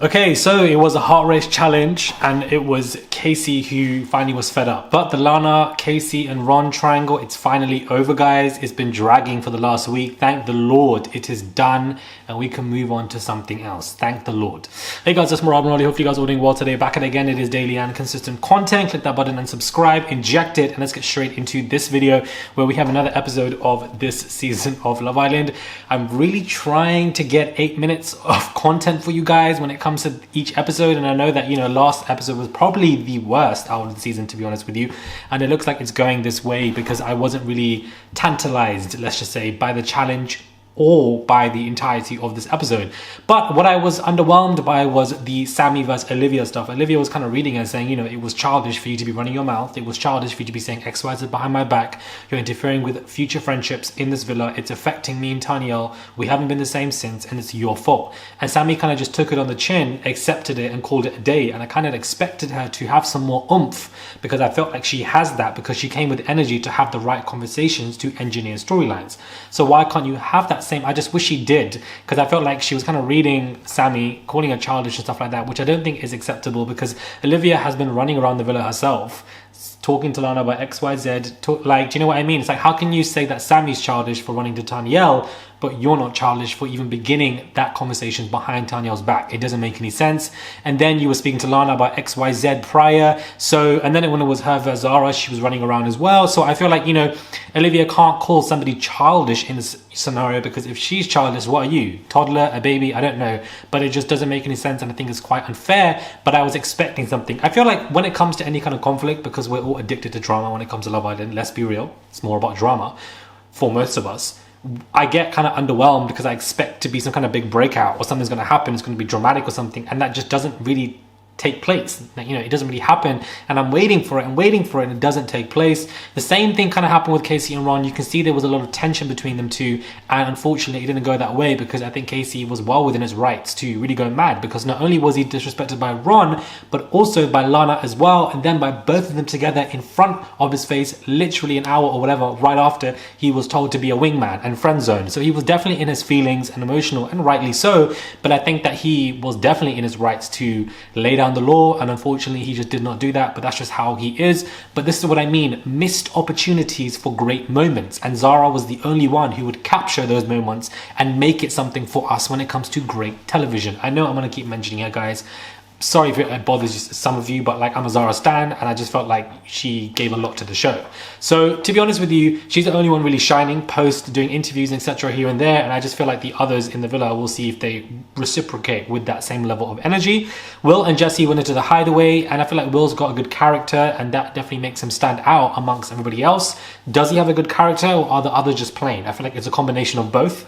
Okay, so it was a heart race challenge and it was Casey who finally was fed up. But the Lana, Casey and Ron triangle, it's finally over, guys. It's been dragging for the last week. Thank the Lord it is done and we can move on to something else. Thank the Lord. Hey guys, it's Murad Morali. Hopefully you guys are all doing well today. Back at it again, it is daily and consistent content. Click that button and subscribe, inject it, and let's get straight into this video where we have another episode of this season of Love Island. I'm really trying to get 8 minutes of content for you guys when it comes to each episode, and I know that, you know, last episode was probably the worst out of the season, to be honest with you, and it looks like it's going this way because I wasn't really tantalized, let's just say, by the challenge or by the entirety of this episode. But what I was underwhelmed by was the Sammie versus Olivia stuff. Olivia was kind of reading and saying, you know, it was childish for you to be running your mouth. It was childish for you to be saying XYZ behind my back. You're interfering with future friendships in this villa. It's affecting me and Tanielle. We haven't been the same since, and it's your fault. And Sammie kind of just took it on the chin, accepted it, and called it a day. And I kind of expected her to have some more oomph because I felt like she has that because she came with energy to have the right conversations to engineer storylines. So why can't you have that same? I just wish she did, because I felt like she was kind of reading Sammie, calling her childish and stuff like that, which I don't think is acceptable because Olivia has been running around the villa herself, talking to Lana about XYZ. Like, do you know what I mean? It's like, how can you say that Sammie's childish for running to Tanielle, but you're not childish for even beginning that conversation behind Tanielle's back? It doesn't make any sense. And then you were speaking to Lana about XYZ prior. So, and then when it was her versus Zara, she was running around as well. So I feel like, you know, Olivia can't call somebody childish in this scenario, because if she's childish, what are you? Toddler, a baby? I don't know. But it just doesn't make any sense, and I think it's quite unfair. But I was expecting something. I feel like when it comes to any kind of conflict, because we're all addicted to drama when it comes to Love Island, let's be real, it's more about drama for most of us. I get kind of underwhelmed because I expect to be some kind of big breakout or something's going to happen, it's going to be dramatic or something, and that just doesn't really take place. You know, it doesn't really happen, and I'm waiting for it and waiting for it, and it doesn't take place. The same thing kind of happened with Casey and Ron. You can see there was a lot of tension between them two, and unfortunately it didn't go that way because I think Casey was well within his rights to really go mad, because not only was he disrespected by Ron, but also by Lana as well, and then by both of them together in front of his face, literally an hour or whatever right after he was told to be a wingman and friend zone. So he was definitely in his feelings and emotional, and rightly so, but I think that he was definitely in his rights to lay down the law, and unfortunately he just did not do that. But that's just how he is. But this is what I mean, missed opportunities for great moments, and Zara was the only one who would capture those moments and make it something for us when it comes to great television. I know I'm going to keep mentioning her, guys. Sorry if it bothers some of you, but like, I'm a Zara stan, and I just felt like she gave a lot to the show. So to be honest with you, she's the only one really shining post doing interviews, etc. here and there, and I just feel like the others in the villa, will see if they reciprocate with that same level of energy. Will and Jesse went into the hideaway, and I feel like Will's got a good character, and that definitely makes him stand out amongst everybody else. Does he have a good character, or are the others just plain? I feel like it's a combination of both.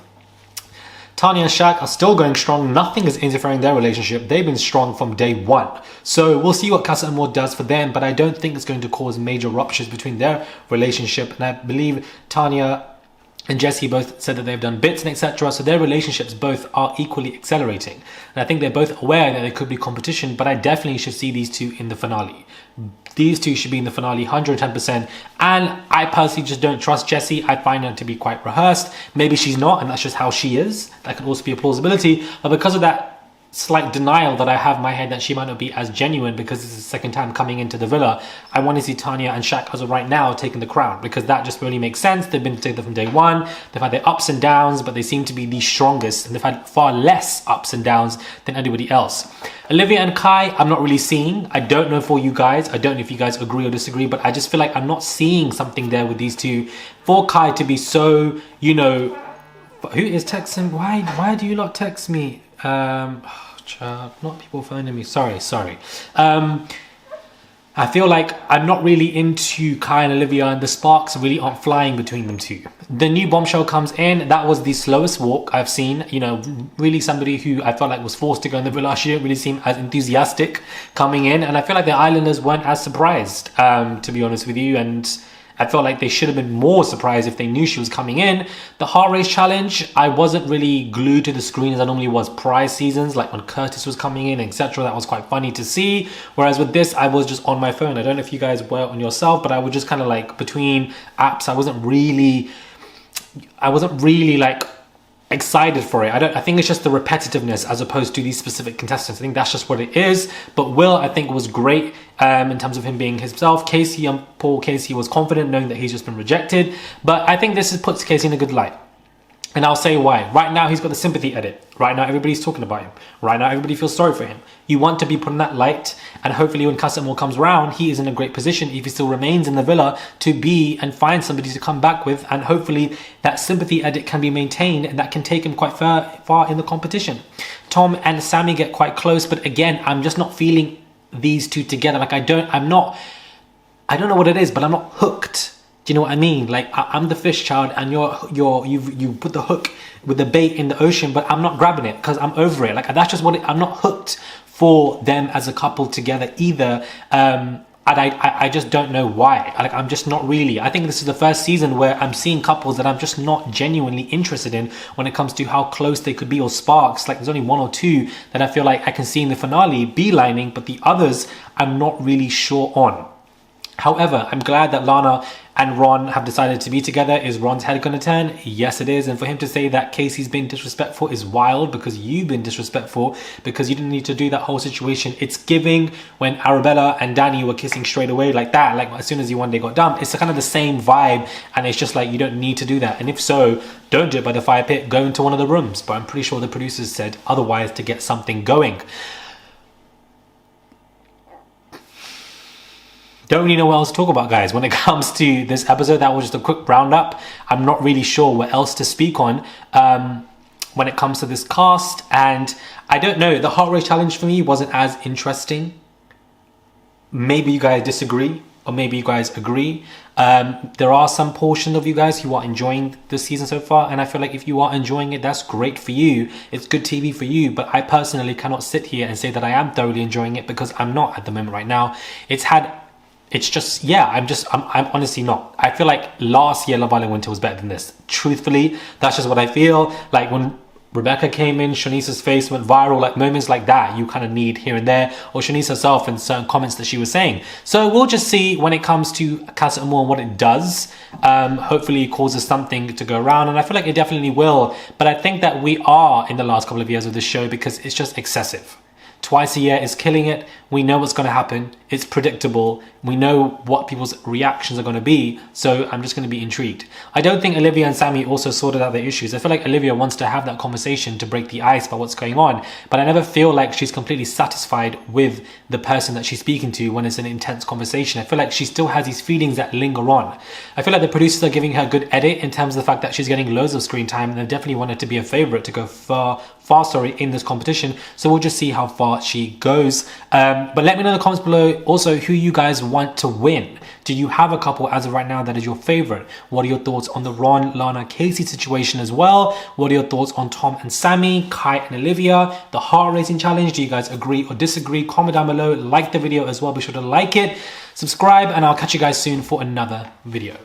Tanya and Shaq are still going strong. Nothing is interfering in their relationship. They've been strong from day one. So we'll see what Casa Amor does for them, but I don't think it's going to cause major ruptures between their relationship. And I believe Tanya and Jesse both said that they've done bits and etc. So their relationships both are equally accelerating. And I think they're both aware that there could be competition, but I definitely should see these two in the finale. These two should be in the finale 110%. And I personally just don't trust Jessie. I find her to be quite rehearsed. Maybe she's not, and that's just how she is. That could also be a plausibility. But because of that slight denial that I have in my head that she might not be as genuine, because this is the second time coming into the villa, I want to see Tanya and Shaq as of right now taking the crown, because that just really makes sense. They've been together from day one. They've had their ups and downs, but they seem to be the strongest, and they've had far less ups and downs than anybody else. Olivia and Kai, I'm not really seeing. I don't know for you guys. I don't know if you guys agree or disagree, but I just feel like I'm not seeing something there with these two. For Kai to be so, you know, who is texting? Why do you not text me? Not people phoning me. Sorry. I feel like I'm not really into Kai and Olivia, and the sparks really aren't flying between them two. The new bombshell comes in. That was the slowest walk I've seen. You know, really somebody who I felt like was forced to go in the villa. She didn't really seem as enthusiastic coming in, and I feel like the Islanders weren't as surprised, to be honest with you. And I felt like they should have been more surprised if they knew she was coming in. The heart race challenge, I wasn't really glued to the screen as I normally was prior seasons, like when Curtis was coming in, etc. That was quite funny to see. Whereas with this, I was just on my phone. I don't know if you guys were on yourself, but I was just kind of like between apps. I wasn't really like excited for it. I think it's just the repetitiveness as opposed to these specific contestants. I think that's just what it is. But Will, I think, was great in terms of him being himself. Casey, Paul Casey was confident knowing that he's just been rejected. But I think this puts Casey in a good light. And I'll say why. Right now, he's got the sympathy edit. Right now, everybody's talking about him. Right now, everybody feels sorry for him. You want to be put in that light. And hopefully when Casa Amor comes around, he is in a great position, if he still remains in the villa, to be and find somebody to come back with. And hopefully that sympathy edit can be maintained, and that can take him quite far in the competition. Tom and Sammie get quite close. But again, I'm just not feeling these two together. Like, I don't know what it is, but I'm not hooked. Do you know what I mean? Like, I'm the fish child, and you put the hook with the bait in the ocean, but I'm not grabbing it because I'm over it. Like, that's just what I'm not hooked for them as a couple together either. And I just don't know why. Like, I'm just not really. I think this is the first season where I'm seeing couples that I'm just not genuinely interested in when it comes to how close they could be, or sparks. Like, there's only one or two that I feel like I can see in the finale beelining, but the others I'm not really sure on. However, I'm glad that Lana and Ron have decided to be together. Is Ron's head going to turn? Yes, it is. And for him to say that Casey's been disrespectful is wild, because you've been disrespectful, because you didn't need to do that whole situation. It's giving when Arabella and Danny were kissing straight away like that, like as soon as you one day got dumped. It's kind of the same vibe, and it's just like, you don't need to do that. And if so, don't do it by the fire pit. Go into one of the rooms. But I'm pretty sure the producers said otherwise to get something going. Don't really know what else to talk about, guys. When it comes to this episode, that was just a quick roundup. I'm not really sure what else to speak on when it comes to this cast. And I don't know, the heart rate challenge for me wasn't as interesting. Maybe you guys disagree, or maybe you guys agree. There are some portion of you guys who are enjoying this season so far, and I feel like if you are enjoying it, that's great for you. It's good TV for you, but I personally cannot sit here and say that I am thoroughly enjoying it, because I'm not at the moment right now. I'm honestly not. I feel like last year Love Island Winter was better than this. Truthfully, that's just what I feel. Like, when Rebecca came in, Shanice's face went viral, like moments like that you kind of need here and there, or Shanice herself and certain comments that she was saying. So we'll just see when it comes to Casa Amor and what it does. Hopefully it causes something to go around, and I feel like it definitely will. But I think that we are in the last couple of years of this show, because it's just excessive. Twice a year is killing it. We know what's going to happen. It's predictable. We know what people's reactions are going to be. So I'm just going to be intrigued. I don't think Olivia and Sammy also sorted out their issues. I feel like Olivia wants to have that conversation to break the ice about what's going on. But I never feel like she's completely satisfied with the person that she's speaking to when it's an intense conversation. I feel like she still has these feelings that linger on. I feel like the producers are giving her a good edit in terms of the fact that she's getting loads of screen time, and they definitely want her to be a favorite to go far in this competition. So we'll just see how far she goes. But let me know in the comments below also who you guys want to win. Do you have a couple as of right now that is your favorite? What are your thoughts on the Ron, Lana, Casey situation as well? What are your thoughts on Tom and Sammie, Kai and Olivia, the heart racing challenge? Do you guys agree or disagree? Comment down below, like the video as well. Be sure to like it, subscribe, and I'll catch you guys soon for another video.